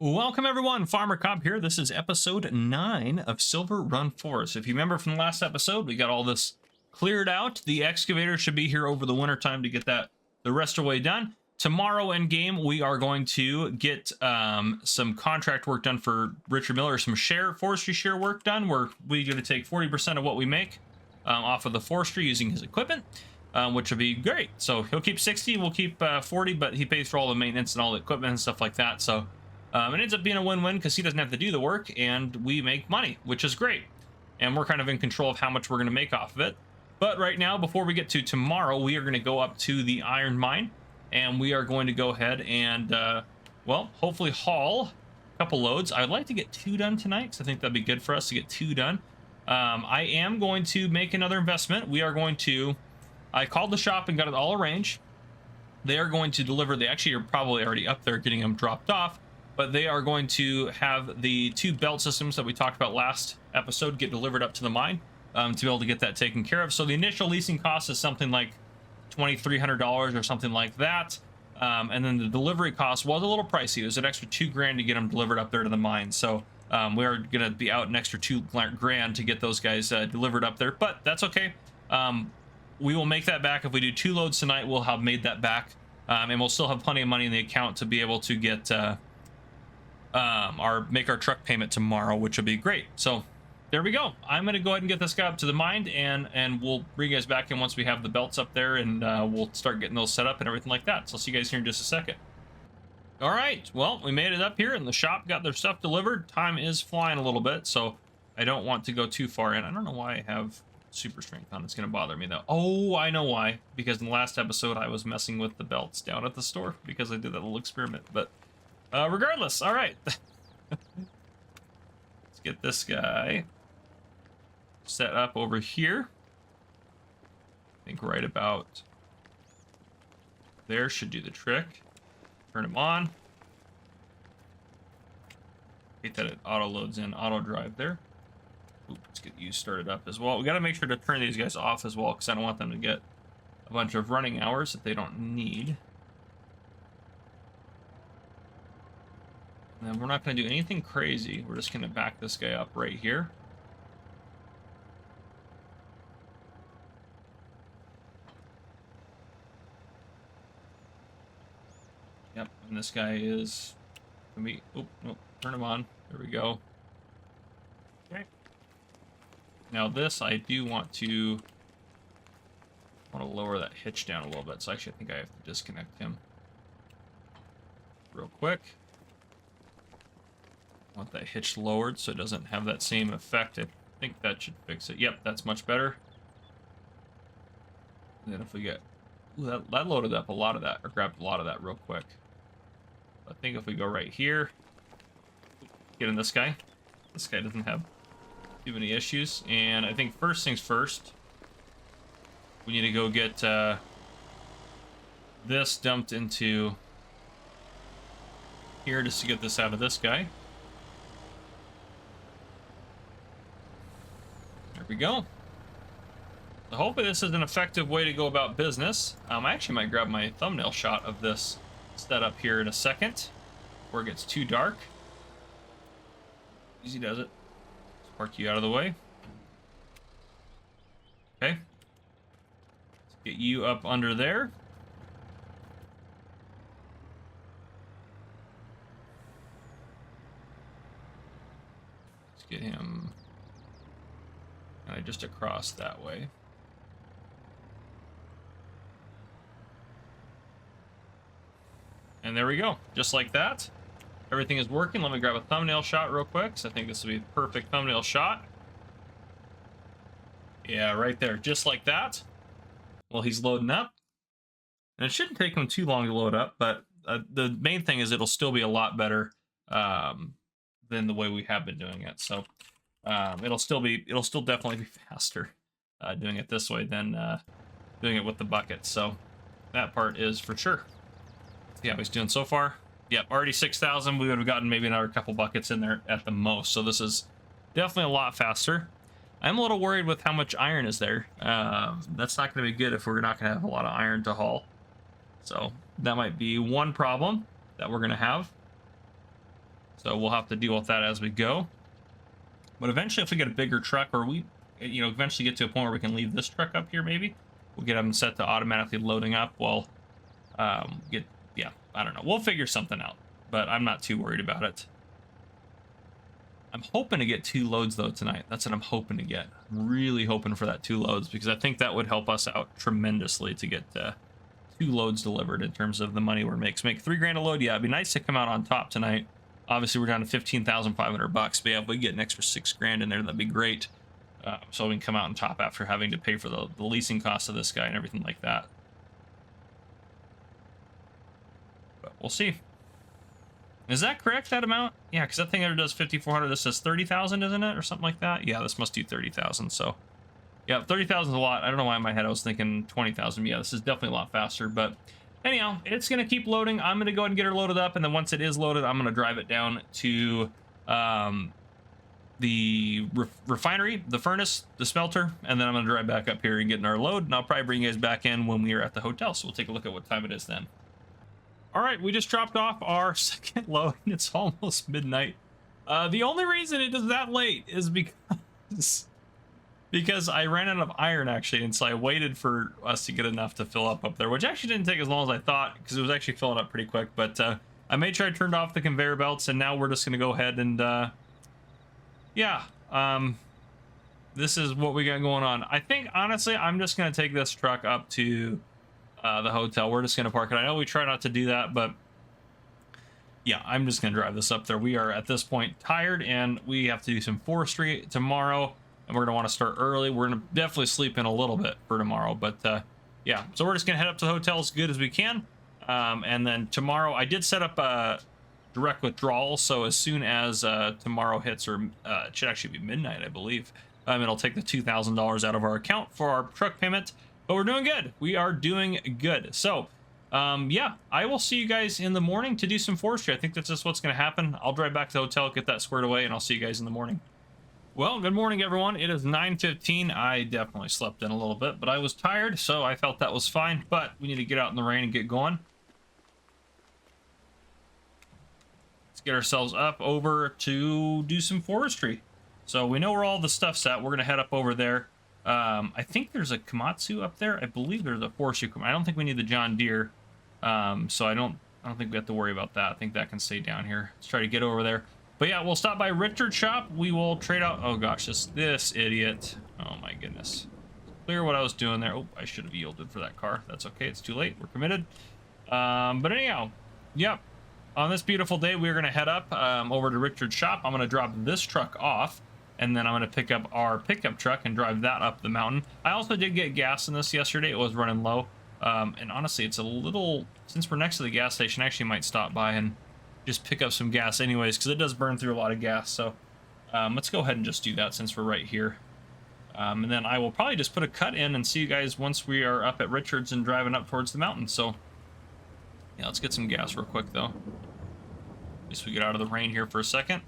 Welcome everyone, Farmer Cobb here. This is episode 9 of Silverrun Forest. If you remember from the last episode, we got all this cleared out. The excavator should be here over the winter time to get the rest away done. Tomorrow in game, we are going to get some contract work done for Richard Miller, some forestry share work done, where we're going to take 40% of what we make off of the forestry using his equipment, which will be great. So he'll keep 60, we'll keep 40, but he pays for all the maintenance and all the equipment and stuff like that. So it ends up being a win-win because he doesn't have to do the work and we make money, which is great. And we're kind of in control of how much we're going to make off of it. But right now, before we get to tomorrow, we are going to go up to the iron mine and we are going to go ahead and, well, hopefully haul a couple loads. I'd like to get 2 done tonight because I think that'd be good for us to get 2 done. I am going to make another investment. We are going to, I called the shop and got it all arranged. They are going to deliver, they actually are probably already up there getting them dropped off. But they are going to have the 2 belt systems that we talked about last episode get delivered up to the mine to be able to get that taken care of. So the initial leasing cost is something like $2,300 or something like that. And then the delivery cost was a little pricey. It was an extra $2,000 to get them delivered up there to the mine. So we are going to be out an extra $2,000 to get those guys delivered up there. But that's okay. We will make that back. If we do 2 loads tonight, we'll have made that back. And we'll still have plenty of money in the account to be able to get... make our truck payment tomorrow, which will be great. So there we go. I'm going to go ahead and get this guy up to the mine, and we'll bring you guys back in once we have the belts up there, and we'll start getting those set up and everything like that. So I'll see you guys here in just a second. All right, well, we made it up here and the shop got their stuff delivered. Time is flying a little bit, so I don't want to go too far in. I don't know why I have super strength on. It's going to bother me though. Oh, I know why. Because in the last episode I was messing with the belts down at the store because I did that little experiment. But regardless, all right. Let's get this guy set up over here. I think right about there should do the trick. Turn him on. Hate that it auto loads in auto drive there. Ooh, let's get you started up as well. We got to make sure to turn these guys off as well because I don't want them to get a bunch of running hours that they don't need. And we're not going to do anything crazy. We're just going to back this guy up right here. Yep, and this guy is going to be... Oh, nope, turn him on. There we go. Okay. Now this, I do want to lower that hitch down a little bit. So actually, I think I have to disconnect him real quick. Want that hitch lowered so it doesn't have that same effect. I think that should fix it. Yep, that's much better. And then if we get... Ooh, that loaded up a lot of that, or grabbed a lot of that real quick. I think if we go right here, get in this guy. This guy doesn't have too many issues. And I think first things first, we need to go get this dumped into here just to get this out of this guy. There we go. So hopefully this is an effective way to go about business. I actually might grab my thumbnail shot of this setup here in a second before it gets too dark. Easy does it. Let's park you out of the way. Okay. Let's get you up under there. Let's get him just across that way. And there we go, just like that. Everything is working. Let me grab a thumbnail shot real quick, so I think this will be the perfect thumbnail shot. Yeah, right there, just like that. Well, he's loading up. And it shouldn't take him too long to load up, but the main thing is it'll still be a lot better than the way we have been doing it. So it'll still definitely be faster doing it this way than doing it with the bucket. So that part is for sure. Yeah, he's doing so far. Yep, already 6,000. We would have gotten maybe another couple buckets in there at the most. So this is definitely a lot faster. I'm a little worried with how much iron is there. That's not going to be good if we're not going to have a lot of iron to haul. So that might be one problem that we're going to have. So we'll have to deal with that as we go. But eventually, if we get a bigger truck, or we, eventually get to a point where we can leave this truck up here, maybe we'll get them set to automatically loading up. Well, yeah, I don't know. We'll figure something out, but I'm not too worried about it. I'm hoping to get 2 loads though tonight. That's what I'm hoping to get. I'm really hoping for that 2 loads, because I think that would help us out tremendously to get 2 loads delivered in terms of the money we're making. Make 3 grand a load. Yeah, it'd be nice to come out on top tonight. Obviously, we're down to $15,500 bucks, but yeah, if we get an extra 6 grand in there, that'd be great. So we can come out on top after having to pay for the leasing cost of this guy and everything like that. But we'll see. Is that correct, that amount? Yeah, because that thing there does 5,400. This says 30,000, isn't it, or something like that? Yeah, this must do 30,000. So, yeah, 30,000 is a lot. I don't know why in my head I was thinking 20,000. Yeah, this is definitely a lot faster. But anyhow, it's gonna keep loading. I'm gonna go ahead and get her loaded up, and then once it is loaded, I'm gonna drive it down to the refinery, the furnace, the smelter, and then I'm gonna drive back up here and get our load. And I'll probably bring you guys back in when we are at the hotel. So we'll take a look at what time it is then. All right, we just dropped off our second load. It's almost midnight. The only reason it is that late is because I ran out of iron, actually, and so I waited for us to get enough to fill up there, which actually didn't take as long as I thought, because it was actually filling up pretty quick. But I made sure I turned off the conveyor belts, and now we're just going to go ahead and, this is what we got going on. I think, honestly, I'm just going to take this truck up to the hotel. We're just going to park it. I know we try not to do that, but yeah, I'm just going to drive this up there. We are at this point tired, and we have to do some forestry tomorrow, and we're going to want to start early. We're going to definitely sleep in a little bit for tomorrow, but yeah, so we're just going to head up to the hotel as good as we can. And then tomorrow, I did set up a direct withdrawal, so as soon as tomorrow hits, or it should actually be midnight, I believe, it'll take the $2,000 out of our account for our truck payment. But we're doing good. We are doing good. So, yeah, I will see you guys in the morning to do some forestry. I think that's just what's going to happen. I'll drive back to the hotel, get that squared away, and I'll see you guys in the morning. Well, good morning, everyone. It is 9:15. I definitely slept in a little bit, but I was tired, so I felt that was fine. But we need to get out in the rain and get going. Let's get ourselves up over to do some forestry. So we know where all the stuff's at. We're going to head up over there. I think there's a Komatsu up there. I believe there's a forestry. I don't think we need the John Deere. So I don't think we have to worry about that. I think that can stay down here. Let's try to get over there. But yeah, we'll stop by Richard's shop. We will trade out. Oh gosh, this idiot. Oh my goodness. Clear what I was doing there. Oh, I should have yielded for that car. That's okay. It's too late. We're committed. But anyhow, yep. On this beautiful day, we're going to head up over to Richard's shop. I'm going to drop this truck off. And then I'm going to pick up our pickup truck and drive that up the mountain. I also did get gas in this yesterday. It was running low. And honestly, it's a little... Since we're next to the gas station, I actually might stop by and just pick up some gas anyways, because it does burn through a lot of gas. So let's go ahead and just do that since we're right here. And then I will probably just put a cut in and see you guys once we are up at Richard's and driving up towards the mountain. So yeah, let's get some gas real quick, though. Just we get out of the rain here for a second.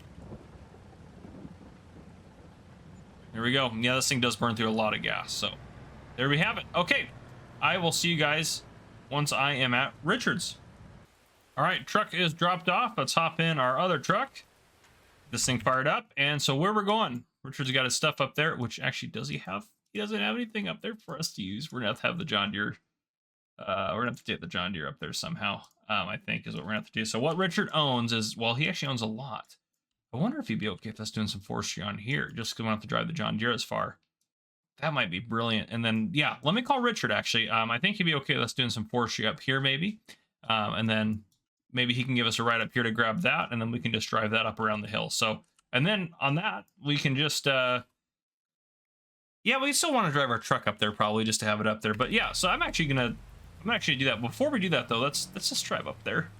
There we go. Yeah, this thing does burn through a lot of gas, so there we have it. Okay, I will see you guys once I am at Richard's. All right, truck is dropped off. Let's hop in our other truck. This thing fired up, and so where we're going, Richard's got his stuff up there, which actually, does he have? He doesn't have anything up there for us to use. We're gonna have the John Deere. We're gonna have to take the John Deere up there somehow. I think is what we're gonna have to do. So what Richard owns is, well, he actually owns a lot. I wonder if he'd be okay with us doing some forestry on here, just because we don't have to drive the John Deere as far. That might be brilliant. And then, yeah, let me call Richard, actually. I think he'd be okay with us doing some forestry up here, maybe. And then maybe he can give us a ride up here to grab that, and then we can just drive that up around the hill. So, and then on that, we can just, yeah, we still want to drive our truck up there, probably, just to have it up there. But yeah, so I'm actually do that. Before we do that, though, let's just drive up there.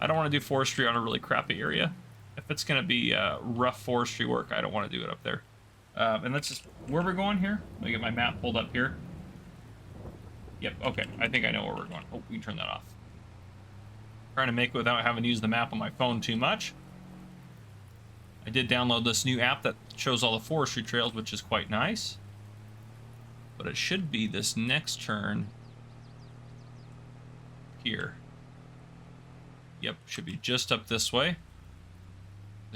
I don't want to do forestry on a really crappy area. If it's going to be rough forestry work, I don't want to do it up there. And that's just where we're going here. Let me get my map pulled up here. Yep, okay. I think I know where we're going. Oh, we can turn that off. Trying to make it without having to use the map on my phone too much. I did download this new app that shows all the forestry trails, which is quite nice. But it should be this next turn here. Yep, should be just up this way.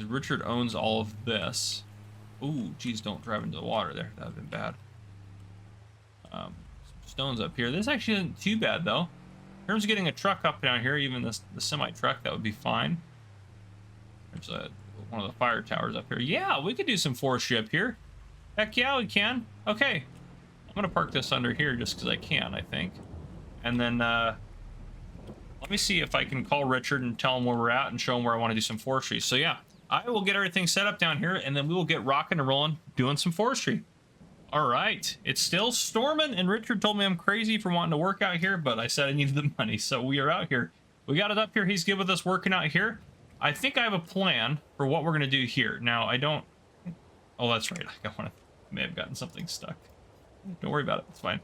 Because Richard owns all of this. Ooh, geez, don't drive into the water there. That would have been bad. Some stones up here. This actually isn't too bad, though. In terms of getting a truck up down here, even the semi-truck, that would be fine. There's one of the fire towers up here. Yeah, we could do some forestry up here. Heck yeah, we can. Okay. I'm going to park this under here just because I can, I think. And then, let me see if I can call Richard and tell him where we're at and show him where I want to do some forestry. So yeah, I will get everything set up down here, and then we will get rocking and rolling doing some forestry. All right. It's still storming, and Richard told me I'm crazy for wanting to work out here, but I said I needed the money, so we are out here. We got it up here. He's good with us working out here. I think I have a plan for what we're going to do here. Now, I don't... Oh, that's right. I may have gotten something stuck. Don't worry about it. It's fine.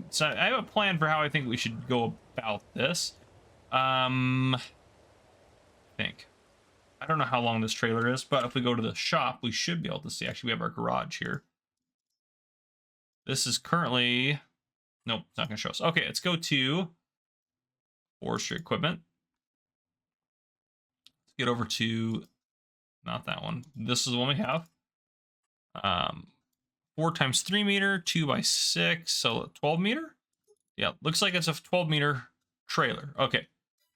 So I have a plan for how I think we should go about this. I think. I don't know how long this trailer is, but if we go to the shop, we should be able to see. Actually, we have our garage here. This is currently... Nope, it's not going to show us. Okay, let's go to forestry equipment. Let's get over to... Not that one. This is the one we have. 4 times 3 meter, 2 by 6, so 12 meter? Yeah, looks like it's a 12 meter trailer. Okay,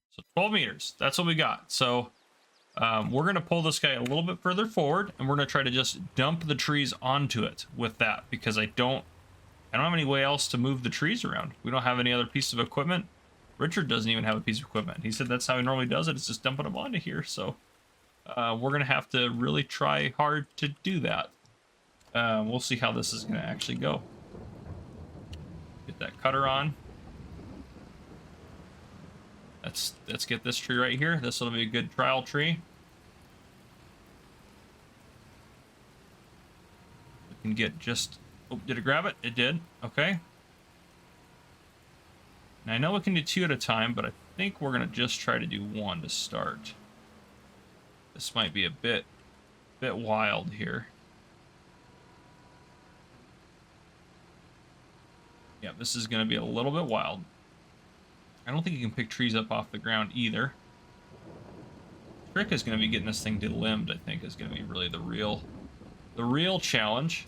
so 12 meters. That's what we got. So we're going to pull this guy a little bit further forward, and we're going to try to just dump the trees onto it with that, because I don't have any way else to move the trees around. We don't have any other piece of equipment. Richard doesn't even have a piece of equipment. He said that's how he normally does it. It's just dumping them onto here. So we're going to have to really try hard to do that. We'll see how this is going to actually go. Get that cutter on. Let's get this tree right here. This will be a good trial tree. We can get just... Oh, did it grab it? It did. Okay. Now, I know we can do 2 at a time, but I think we're going to just try to do 1 to start. This might be a bit wild here. Yeah, this is going to be a little bit wild. I don't think you can pick trees up off the ground either. The trick is going to be getting this thing delimbed, I think, is going to be really the real challenge.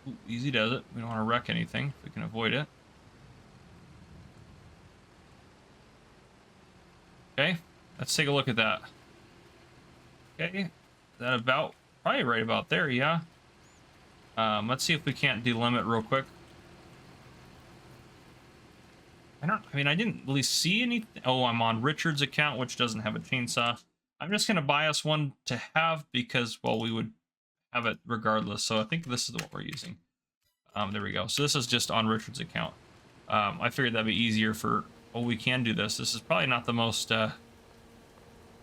Ooh, easy does it. We don't want to wreck anything if we can avoid it. Okay, let's take a look at that. Okay, is that about... Probably right about there, yeah. Let's see if we can't delimit real quick. I mean, I didn't really see anything. Oh, I'm on Richard's account, which doesn't have a chainsaw. I'm just going to buy us one to have because, well, we would have it regardless. So I think this is what we're using. There we go. So this is just on Richard's account. I figured that'd be easier for... Oh, we can do this. This is probably not the most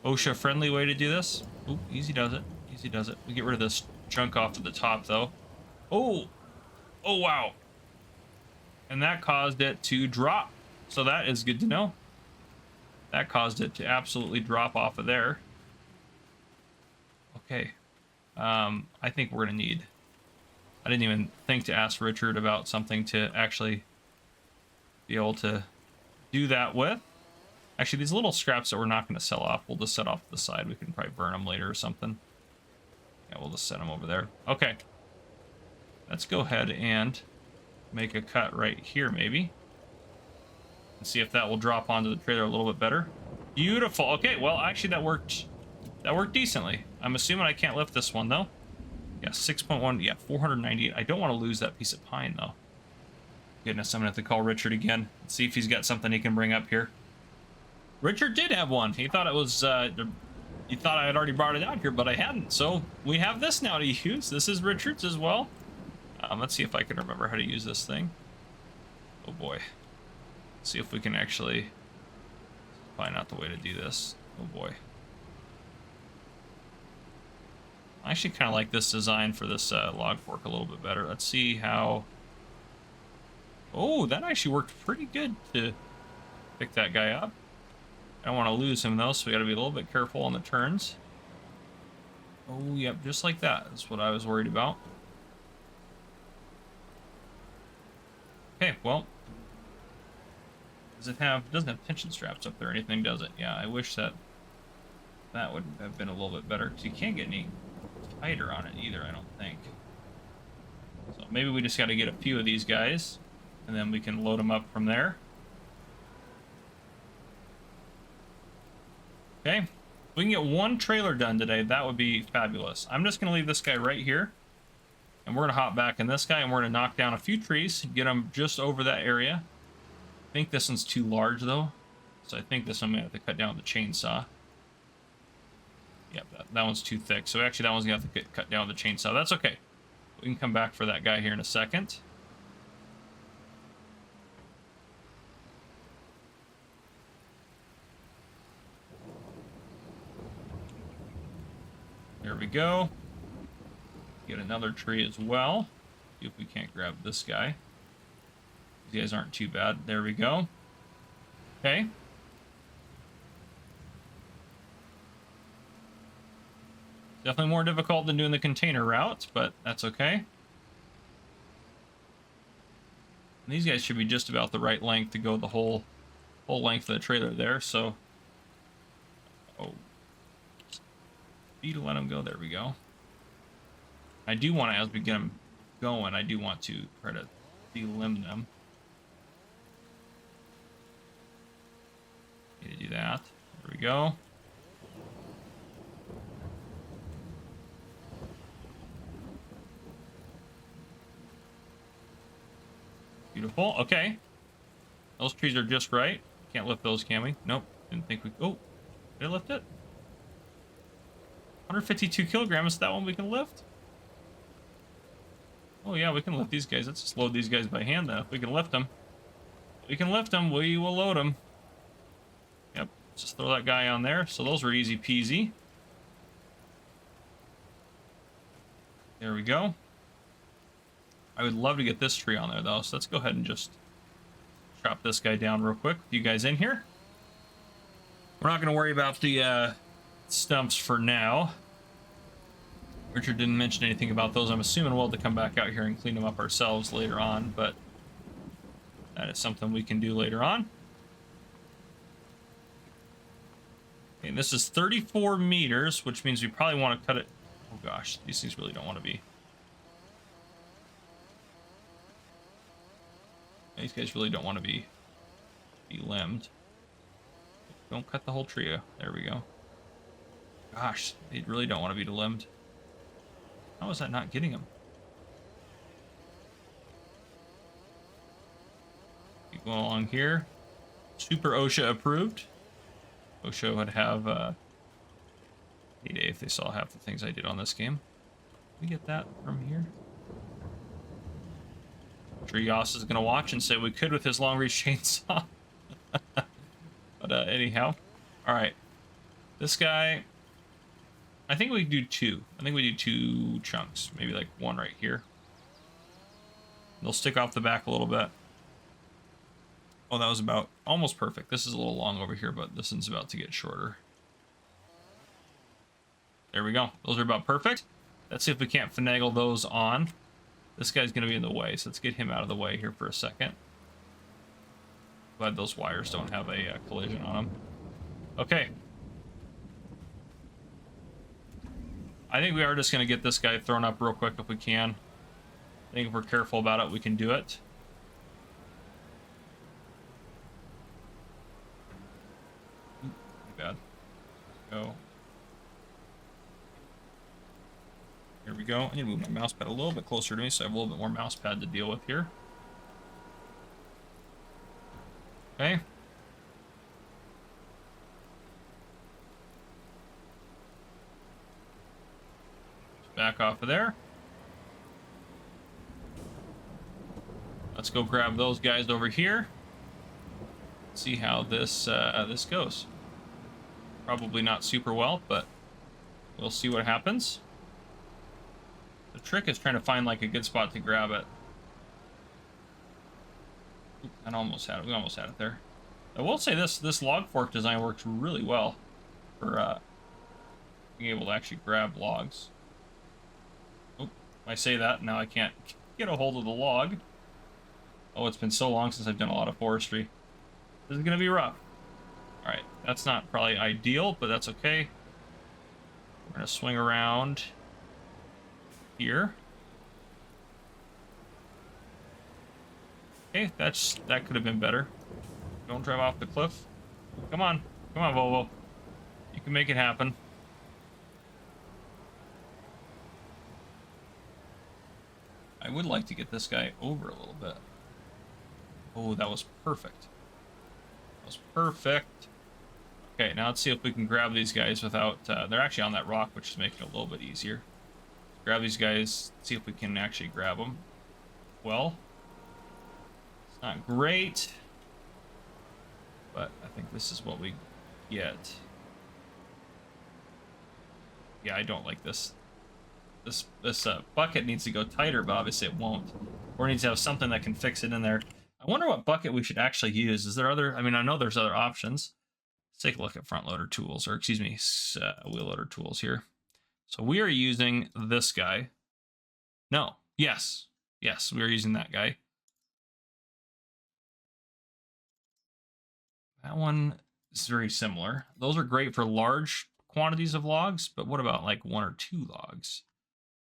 OSHA-friendly way to do this. Ooh, easy does it. Easy does it. We get rid of this chunk off to the top, though. Oh! Oh, wow. And that caused it to drop. So that is good to know. That caused it to absolutely drop off of there. Okay. I think we're going to need... I didn't even think to ask Richard about something to actually be able to do that with. Actually, these little scraps that we're not going to sell off, we'll just set off to the side. We can probably burn them later or something. Yeah, we'll just set them over there. Okay. Let's go ahead and make a cut right here, maybe. And see if that will drop onto the trailer a little bit better. Beautiful. Okay, well, actually, that worked decently. I'm assuming I can't lift this one, though. Yeah, 6.1. Yeah, 498. I don't want to lose that piece of pine, though. Goodness, I'm going to have to call Richard again. See if he's got something he can bring up here. Richard did have one. He thought it was... he thought I had already brought it out here, but I hadn't. So we have this now to use. This is Richard's as well. Let's see if I can remember how to use this thing. Oh, boy. Let's see if we can actually... Probably not the way to do this. Oh, boy. I actually kind of like this design for this log fork a little bit better. Let's see how... Oh, that actually worked pretty good to pick that guy up. I don't want to lose him, though, so we got to be a little bit careful on the turns. Oh, yep, just like that. That's what I was worried about. Okay, well. it doesn't have tension straps up there or anything, does it? Yeah, I wish that would have been a little bit better, because you can't get any tighter on it either, I don't think. So maybe we just got to get a few of these guys, and then we can load them up from there. Okay, if we can get one trailer done today, that would be fabulous. I'm just going to leave this guy right here, and we're going to hop back in this guy, and we're going to knock down a few trees, get them just over that area. I think this one's too large, though, so I think this one may have to cut down with the chainsaw. Yep, that one's too thick, so actually that one's going to have to get cut down with the chainsaw. That's okay. We can come back for that guy here in a second. There we go. Get another tree as well. See if we can't grab this guy. These guys aren't too bad. There we go. Okay. Definitely more difficult than doing the container route, but that's okay. And these guys should be just about the right length to go the whole length of the trailer there, so... Oh. To let them go. There we go. I do want to, as we get them going, I do want to try to delimb them. Need to do that. There we go. Beautiful. Okay. Those trees are just right. Can't lift those, can we? Nope. Didn't think we... Oh. Did I lift it? 152 kilograms. Is that one we can lift? Oh, yeah, we can lift these guys. Let's just load these guys by hand, then. If we can lift them. If we can lift them, we will load them. Yep. Just throw that guy on there. So those were easy peasy. There we go. I would love to get this tree on there, though, so let's go ahead and just chop this guy down real quick with you guys in here. We're not going to worry about the stumps for now. Richard didn't mention anything about those. I'm assuming we'll have to come back out here and clean them up ourselves later on, but that is something we can do later on. Okay, and this is 34 meters, which means we probably want to cut it. Oh gosh, these things really don't want to be. These guys really don't want to be limbed. Don't cut the whole trio. There we go. Gosh, they really don't want to be limbed. How is that not getting them? Keep going along here. Super OSHA approved. OSHA would have heyday if they saw half the things I did on this game. Can we get that from here? I'm sure Yoss is going to watch and say we could with his long reach chainsaw. But anyhow. Alright. This guy, I think we do two. I think we do two chunks. Maybe like one right here. They'll stick off the back a little bit. Oh, that was about almost perfect. This is a little long over here, but this one's about to get shorter. There we go. Those are about perfect. Let's see if we can't finagle those on. This guy's going to be in the way, so let's get him out of the way here for a second. Glad those wires don't have a collision on them. Okay. I think we are just going to get this guy thrown up real quick if we can. I think if we're careful about it, we can do it. Too bad. Go. Here we go. I need to move my mouse pad a little bit closer to me so I have a little bit more mouse pad to deal with here. Okay. Back off of there. Let's go grab those guys over here. See how this this goes. Probably not super well, but we'll see what happens. The trick is trying to find like a good spot to grab it. I almost had it. We almost had it there. I will say this log fork design works really well for being able to actually grab logs. Oh, I say that now I can't get a hold of the log. Oh, it's been so long since I've done a lot of forestry. This is gonna be rough. All right, that's not probably ideal, but that's okay. We're gonna swing around here. Okay, that could have been better. Don't drive off the cliff. Come on, Volvo. You can make it happen. I would like to get this guy over a little bit. Oh, that was perfect. That was perfect. Okay, now let's see if we can grab these guys without... they're actually on that rock, which is making it a little bit easier. Grab these guys, see if we can actually grab them. Well, it's not great, but I think this is what we get. Yeah, I don't like this. This bucket needs to go tighter, but obviously it won't. Or it needs to have something that can fix it in there. I wonder what bucket we should actually use. Is there other... I mean, I know there's other options. Let's take a look at front loader tools, or excuse me, wheel loader tools here. So we are using this guy. No. Yes. Yes, we are using that guy. That one is very similar. Those are great for large quantities of logs, but what about like 1 or 2 logs?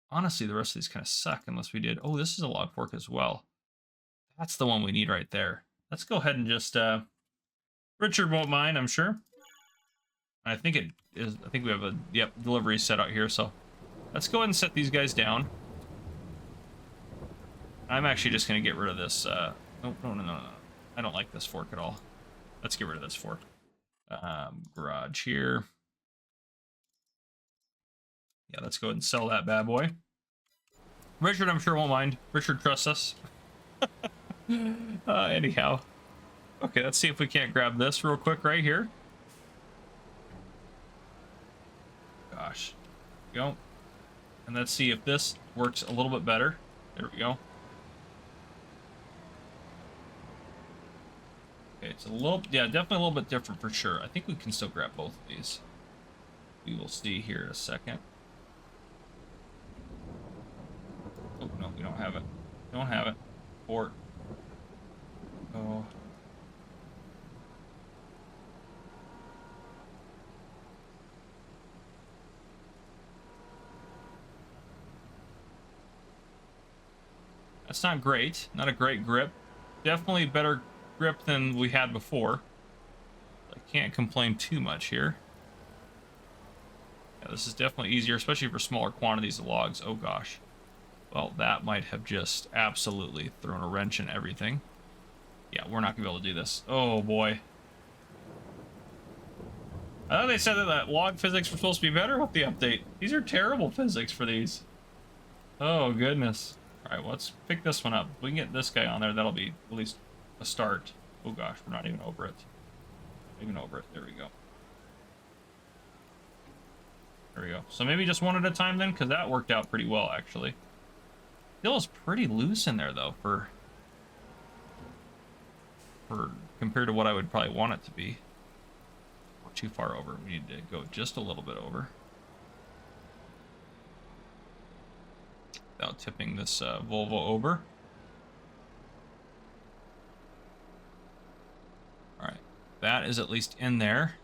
Honestly, the rest of these kind of suck unless we did... Oh, this is a log fork as well. That's the one we need right there. Let's go ahead and just... Richard won't mind, I'm sure. I think it is... I think we have a... Yep, delivery set out here, so... Let's go ahead and set these guys down. I'm actually just going to get rid of this... No. I don't like this fork at all. Let's get rid of this fork. Garage here. Yeah, let's go ahead and sell that bad boy. Richard, I'm sure won't mind. Richard trusts us. Anyhow. Okay, let's see if we can't grab this real quick right here. Gosh. There we go. And let's see if this works a little bit better. There we go. Okay, it's a little... Yeah, definitely a little bit different for sure. I think we can still grab both of these. We will see here in a second. Oh, no, we don't have it. Don't have it. Port. Oh. That's not great. Not a great grip. Definitely better grip than we had before. I can't complain too much here. Yeah, this is definitely easier, especially for smaller quantities of logs. Oh gosh. Well, that might have just absolutely thrown a wrench in everything. Yeah, we're not gonna be able to do this. Oh boy. I thought they said that log physics were supposed to be better with the update. These are terrible physics for these. Oh goodness. Alright, well, let's pick this one up. If we can get this guy on there, that'll be at least a start. Oh gosh, we're not even over it. Not even over it. There we go. There we go. So maybe just one at a time then, because that worked out pretty well, actually. Feels pretty loose in there, though, for compared to what I would probably want it to be. We're too far over. We need to go just a little bit over. Without tipping this Volvo over. Alright, that is at least in there.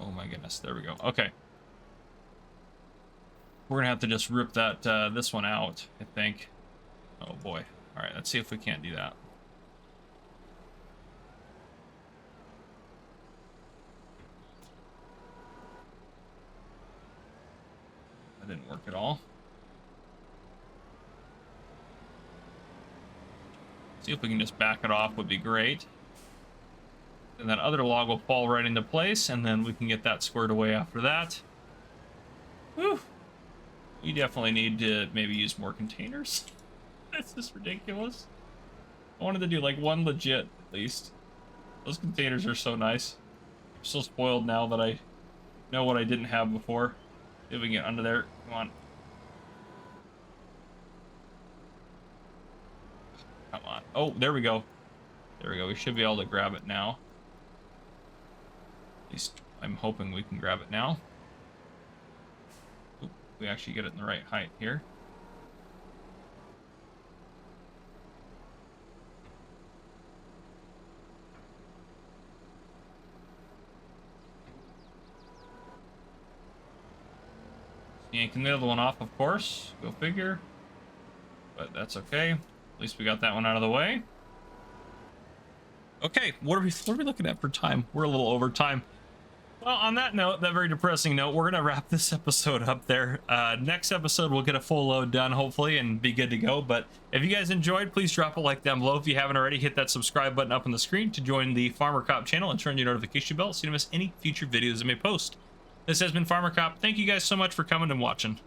Oh my goodness, there we go. Okay. We're gonna have to just rip that this one out, I think. Oh boy. Alright, let's see if we can't do that. Didn't work at all. See if we can just back it off would be great. And that other log will fall right into place, and then we can get that squared away after that. Whew. We definitely need to maybe use more containers. This is ridiculous. I wanted to do like one legit at least. Those containers are so nice. I'm so spoiled now that I know what I didn't have before. See if we can get under there. Come on. Come on. Oh, there we go. There we go. We should be able to grab it now. At least I'm hoping we can grab it now. we actually get it in the right height here. Yanking the other one off, of course. Go figure. But that's okay. At least we got that one out of the way. Okay, what are we looking at for time? We're a little over time. Well, on that note, that very depressing note, we're gonna wrap this episode up there. Next episode, we'll get a full load done, hopefully, and be good to go. But if you guys enjoyed, please drop a like down below. If you haven't already, hit that subscribe button up on the screen to join the Farmer Cop channel and turn your notification bell so you don't miss any future videos I may post. This has been Farmer Cop. Thank you guys so much for coming and watching.